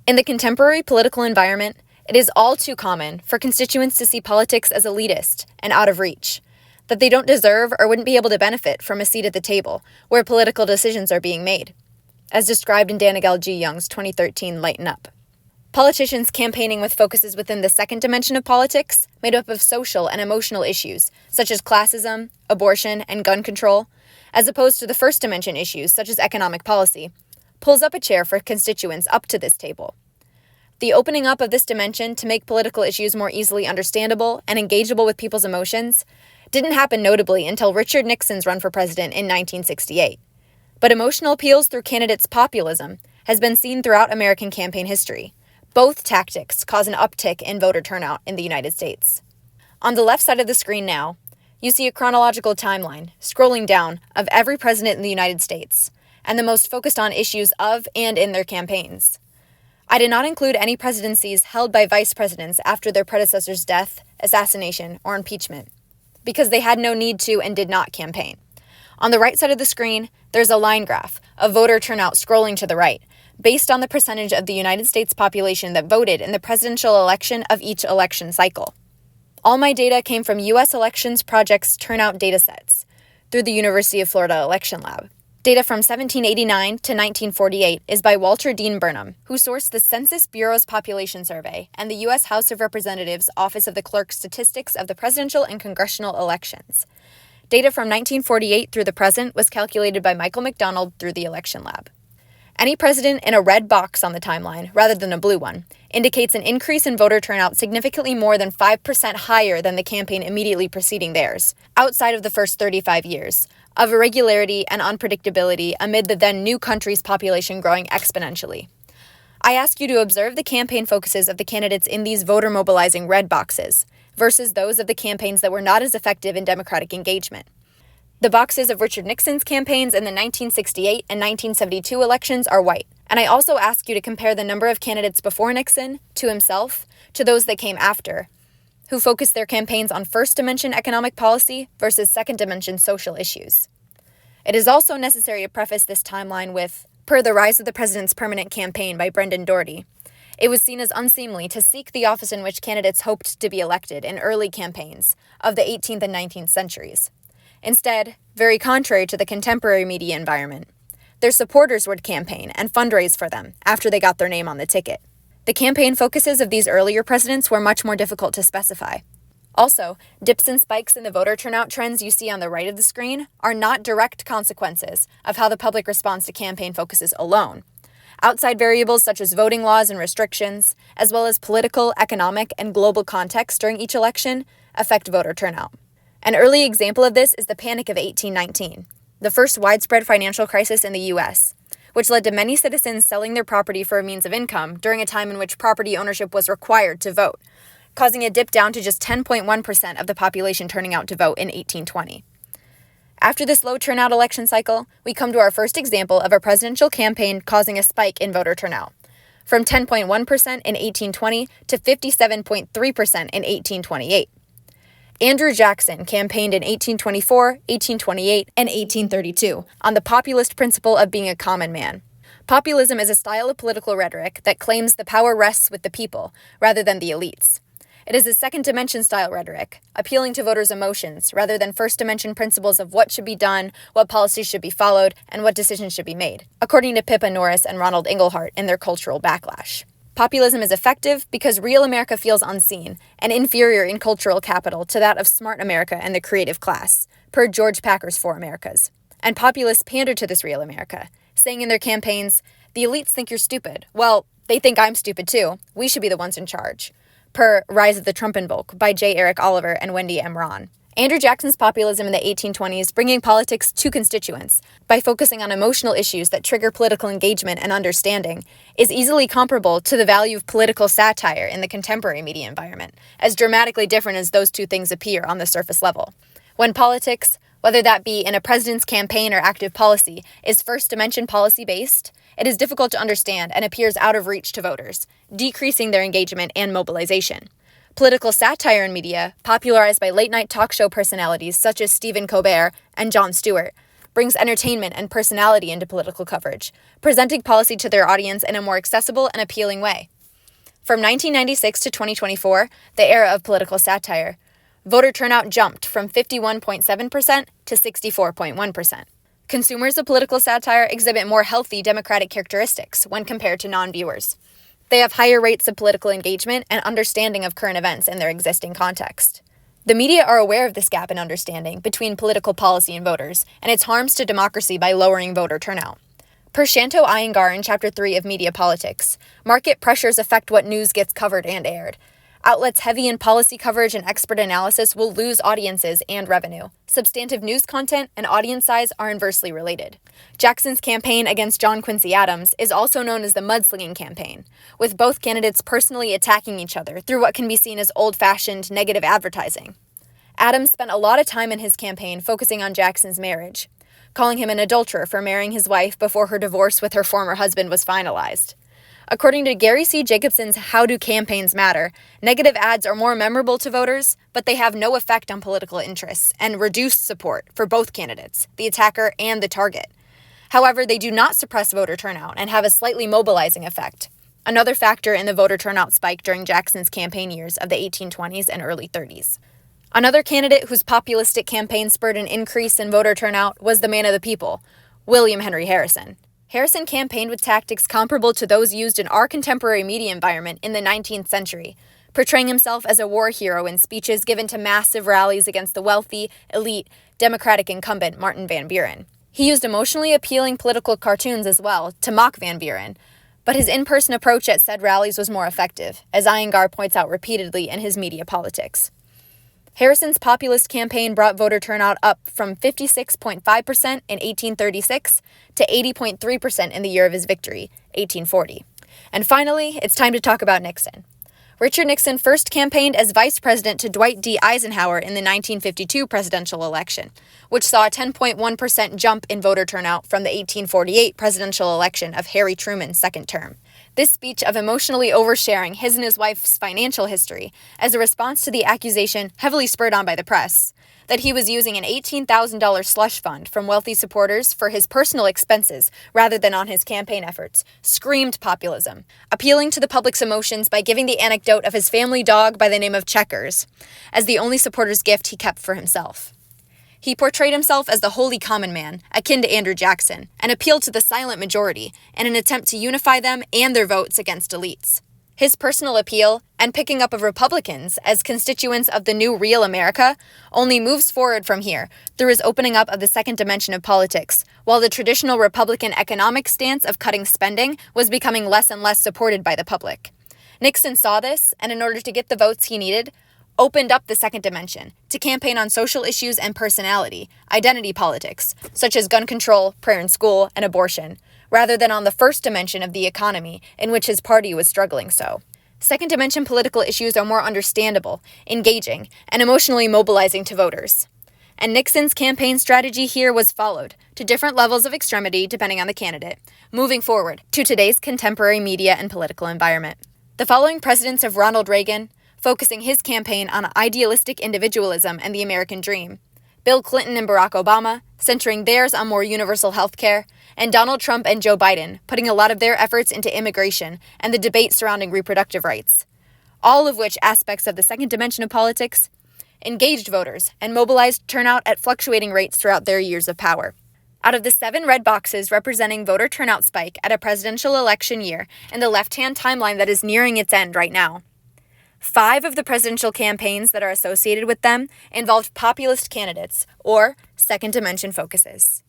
In the contemporary political environment, it is all too common for constituents to see politics as elitist and out of reach, that they don't deserve or wouldn't be able to benefit from a seat at the table where political decisions are being made, as described in Danigel G. Young's 2013 Lighten Up. Politicians campaigning with focuses within the second dimension of politics, made up of social and emotional issues, such as classism, abortion, and gun control, as opposed to the first dimension issues, such as economic policy, pulls up a chair for constituents up to this table. The opening up of this dimension to make political issues more easily understandable and engageable with people's emotions didn't happen notably until Richard Nixon's run for president in 1968. But emotional appeals through candidates' populism has been seen throughout American campaign history. Both tactics cause an uptick in voter turnout in the United States. On the left side of the screen now, you see a chronological timeline, scrolling down, of every president in the United States, and the most focused on issues of and in their campaigns. I did not include any presidencies held by vice presidents after their predecessor's death, assassination, or impeachment, because they had no need to and did not campaign. On the right side of the screen, there's a line graph of voter turnout scrolling to the right, based on the percentage of the United States population that voted in the presidential election of each election cycle. All my data came from U.S. Elections Project's turnout datasets through the University of Florida Election Lab. Data from 1789 to 1948 is by Walter Dean Burnham, who sourced the Census Bureau's population survey and the U.S. House of Representatives Office of the Clerk's statistics of the presidential and congressional elections. Data from 1948 through the present was calculated by Michael McDonald through the Election Lab. Any president in a red box on the timeline, rather than a blue one, indicates an increase in voter turnout significantly more than 5% higher than the campaign immediately preceding theirs, outside of the first 35 years, of irregularity and unpredictability amid the then new country's population growing exponentially. I ask you to observe the campaign focuses of the candidates in these voter-mobilizing red boxes versus those of the campaigns that were not as effective in Democratic engagement. The boxes of Richard Nixon's campaigns in the 1968 and 1972 elections are white, and I also ask you to compare the number of candidates before Nixon, to himself, to those that came after, who focused their campaigns on first-dimension economic policy versus second-dimension social issues. It is also necessary to preface this timeline with, per The Rise of the President's Permanent Campaign by Brendan Doherty, it was seen as unseemly to seek the office in which candidates hoped to be elected in early campaigns of the 18th and 19th centuries. Instead, very contrary to the contemporary media environment, their supporters would campaign and fundraise for them after they got their name on the ticket. The campaign focuses of these earlier presidents were much more difficult to specify. Also, dips and spikes in the voter turnout trends you see on the right of the screen are not direct consequences of how the public responds to campaign focuses alone. Outside variables such as voting laws and restrictions, as well as political, economic, and global context during each election, affect voter turnout. An early example of this is the Panic of 1819, the first widespread financial crisis in the U.S., which led to many citizens selling their property for a means of income during a time in which property ownership was required to vote, causing a dip down to just 10.1% of the population turning out to vote in 1820. After this low turnout election cycle, we come to our first example of a presidential campaign causing a spike in voter turnout, from 10.1% in 1820 to 57.3% in 1828. Andrew Jackson campaigned in 1824, 1828, and 1832 on the populist principle of being a common man. Populism is a style of political rhetoric that claims the power rests with the people rather than the elites. It is a second-dimension style rhetoric, appealing to voters' emotions rather than first-dimension principles of what should be done, what policies should be followed, and what decisions should be made, according to Pippa Norris and Ronald Inglehart in their Cultural Backlash. Populism is effective because real America feels unseen and inferior in cultural capital to that of smart America and the creative class, per George Packer's Four Americas. And populists pander to this real America, saying in their campaigns, "The elites think you're stupid. Well, they think I'm stupid too. We should be the ones in charge," per Rise of the Trumpenvolk by J. Eric Oliver and Wendy M. Ron. Andrew Jackson's populism in the 1820s bringing politics to constituents by focusing on emotional issues that trigger political engagement and understanding is easily comparable to the value of political satire in the contemporary media environment, as dramatically different as those two things appear on the surface level. When politics, whether that be in a president's campaign or active policy, is first-dimension policy-based, it is difficult to understand and appears out of reach to voters, decreasing their engagement and mobilization. Political satire in media, popularized by late-night talk show personalities such as Stephen Colbert and Jon Stewart, brings entertainment and personality into political coverage, presenting policy to their audience in a more accessible and appealing way. From 1996 to 2024, the era of political satire, voter turnout jumped from 51.7% to 64.1%. Consumers of political satire exhibit more healthy democratic characteristics when compared to non-viewers. They have higher rates of political engagement and understanding of current events in their existing context. The media are aware of this gap in understanding between political policy and voters, and its harms to democracy by lowering voter turnout. Per Shanto Iyengar in Chapter 3 of Media Politics, market pressures affect what news gets covered and aired. Outlets heavy in policy coverage and expert analysis will lose audiences and revenue. Substantive news content and audience size are inversely related. Jackson's campaign against John Quincy Adams is also known as the mudslinging campaign, with both candidates personally attacking each other through what can be seen as old-fashioned negative advertising. Adams spent a lot of time in his campaign focusing on Jackson's marriage, calling him an adulterer for marrying his wife before her divorce with her former husband was finalized. According to Gary C. Jacobson's How Do Campaigns Matter, negative ads are more memorable to voters, but they have no effect on political interests and reduce support for both candidates, the attacker and the target. However, they do not suppress voter turnout and have a slightly mobilizing effect, another factor in the voter turnout spike during Jackson's campaign years of the 1820s and early 30s. Another candidate whose populistic campaign spurred an increase in voter turnout was the man of the people, William Henry Harrison. Harrison campaigned with tactics comparable to those used in our contemporary media environment in the 19th century, portraying himself as a war hero in speeches given to massive rallies against the wealthy, elite, Democratic incumbent Martin Van Buren. He used emotionally appealing political cartoons as well to mock Van Buren, but his in-person approach at said rallies was more effective, as Iyengar points out repeatedly in his Media Politics. Harrison's populist campaign brought voter turnout up from 56.5% in 1836 to 80.3% in the year of his victory, 1840. And finally, it's time to talk about Nixon. Richard Nixon first campaigned as vice president to Dwight D. Eisenhower in the 1952 presidential election, which saw a 10.1% jump in voter turnout from the 1848 presidential election of Harry Truman's second term. This speech of emotionally oversharing his and his wife's financial history as a response to the accusation, heavily spurred on by the press, that he was using an $18,000 slush fund from wealthy supporters for his personal expenses rather than on his campaign efforts, screamed populism, appealing to the public's emotions by giving the anecdote of his family dog by the name of Checkers as the only supporter's gift he kept for himself. He portrayed himself as the wholly common man, akin to Andrew Jackson, and appealed to the silent majority in an attempt to unify them and their votes against elites. His personal appeal, and picking up of Republicans as constituents of the new real America, only moves forward from here through his opening up of the second dimension of politics, while the traditional Republican economic stance of cutting spending was becoming less and less supported by the public. Nixon saw this, and in order to get the votes he needed, opened up the second dimension to campaign on social issues and personality, identity politics, such as gun control, prayer in school, and abortion, rather than on the first dimension of the economy, in which his party was struggling so. Second dimension political issues are more understandable, engaging, and emotionally mobilizing to voters. And Nixon's campaign strategy here was followed, to different levels of extremity depending on the candidate, moving forward to today's contemporary media and political environment. The following presidents of Ronald Reagan, focusing his campaign on idealistic individualism and the American dream, Bill Clinton and Barack Obama, centering theirs on more universal health care, and Donald Trump and Joe Biden, putting a lot of their efforts into immigration and the debate surrounding reproductive rights. All of which aspects of the second dimension of politics engaged voters and mobilized turnout at fluctuating rates throughout their years of power. Out of the 7 red boxes representing voter turnout spike at a presidential election year in the left-hand timeline that is nearing its end right now, 5 of the presidential campaigns that are associated with them involved populist candidates or second dimension focuses.